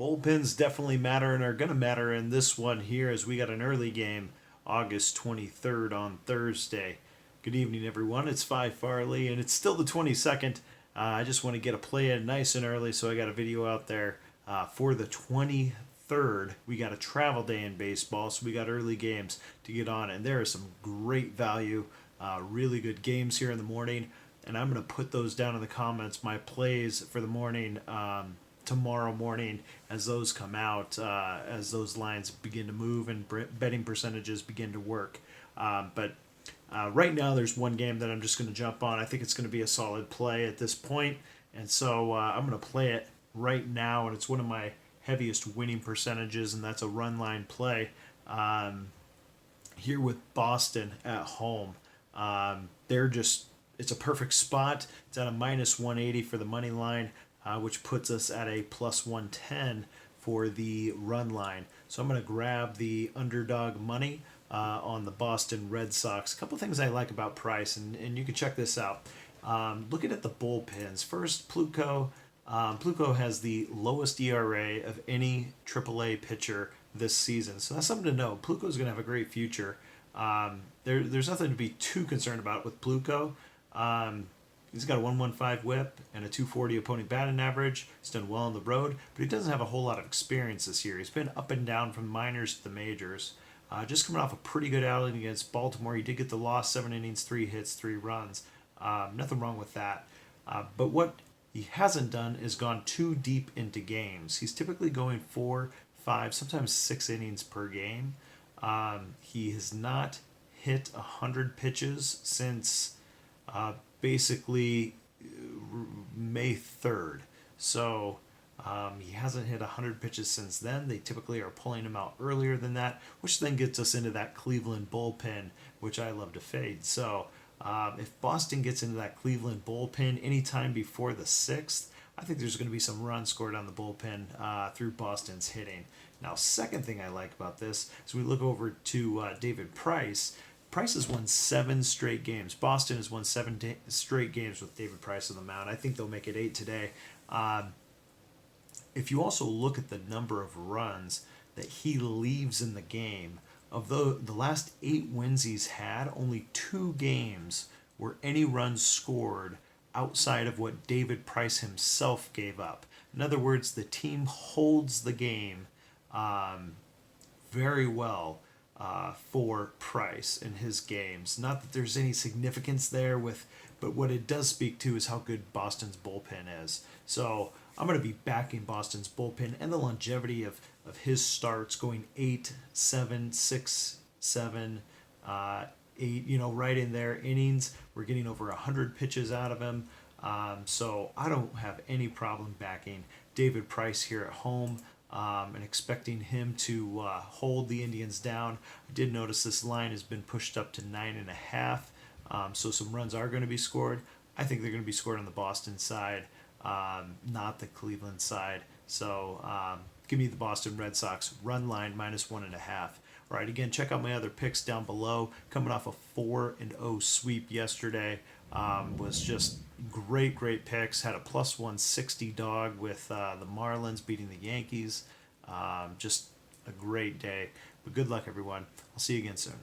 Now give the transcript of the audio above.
Bullpens definitely matter and are going to matter in this one here as we got an early game August 23rd on Thursday. Good evening, everyone. It's Phi Farley, and it's still the 22nd. I just want to get a play in nice and early, so I got a video out there for the 23rd. We got a travel day in baseball, so we got early games to get on, and there is some great value, really good games here in the morning, and I'm going to put those down in the comments, my plays for the morning. Tomorrow morning as those come out, as those lines begin to move and betting percentages begin to work. But right now there's one game that I'm just going to jump on. I think it's going to be a solid play at this point, and so I'm going to play it right now, and it's one of my heaviest winning percentages, and that's a run line play here with Boston at home. It's a perfect spot. It's at a minus 180 for the money line. Which puts us at a plus 110 for the run line. So I'm going to grab the underdog money on the Boston Red Sox. A couple things I like about Price, and you can check this out. Looking at the bullpens. First, Pluco. Pluco has the lowest ERA of any AAA pitcher this season. So that's something to know. Pluco is going to have a great future. There's nothing to be too concerned about with Pluco. He's got a 115 whip and a 240 opponent batting average. He's done well on the road, but he doesn't have a whole lot of experience this year. He's been up and down from minors to the majors. Just coming off a pretty good outing against Baltimore. He did get the loss, 7 innings, 3 hits, 3 runs. Nothing wrong with that. But what he hasn't done is gone too deep into games. He's typically going 4, 5, sometimes 6 innings per game. He has not hit 100 pitches since basically May 3rd. So he hasn't hit 100 pitches since then. They typically are pulling him out earlier than that, which then gets us into that Cleveland bullpen, which I love to fade. So if Boston gets into that Cleveland bullpen anytime before the 6th, I think there's going to be some runs scored on the bullpen through Boston's hitting. Now, second thing I like about this is we look over to David Price. Price has won 7 straight games. Boston has won 7 straight games with David Price on the mound. I think they'll make it 8 today. If you also look at the number of runs that he leaves in the game, of the last 8 wins he's had, only 2 games were any runs scored outside of what David Price himself gave up. In other words, the team holds the game very well for Price in his games. Not that there's any significance there but what it does speak to is how good Boston's bullpen is. So I'm going to be backing Boston's bullpen and the longevity of his starts going 8, 7, 6, 7, 8, right in there innings. We're getting over 100 pitches out of him. So I don't have any problem backing David Price here at home. And expecting him to hold the Indians down. I did notice this line has been pushed up to 9.5, so some runs are going to be scored. I think they're going to be scored on the Boston side, not the Cleveland side. So give me the Boston Red Sox run line minus 1.5. All right, again, check out my other picks down below. Coming off a 4-0 sweep yesterday, was just great picks. Had a plus 160 dog with the Marlins beating the Yankees. Just a great day. But good luck, everyone. I'll see you again soon.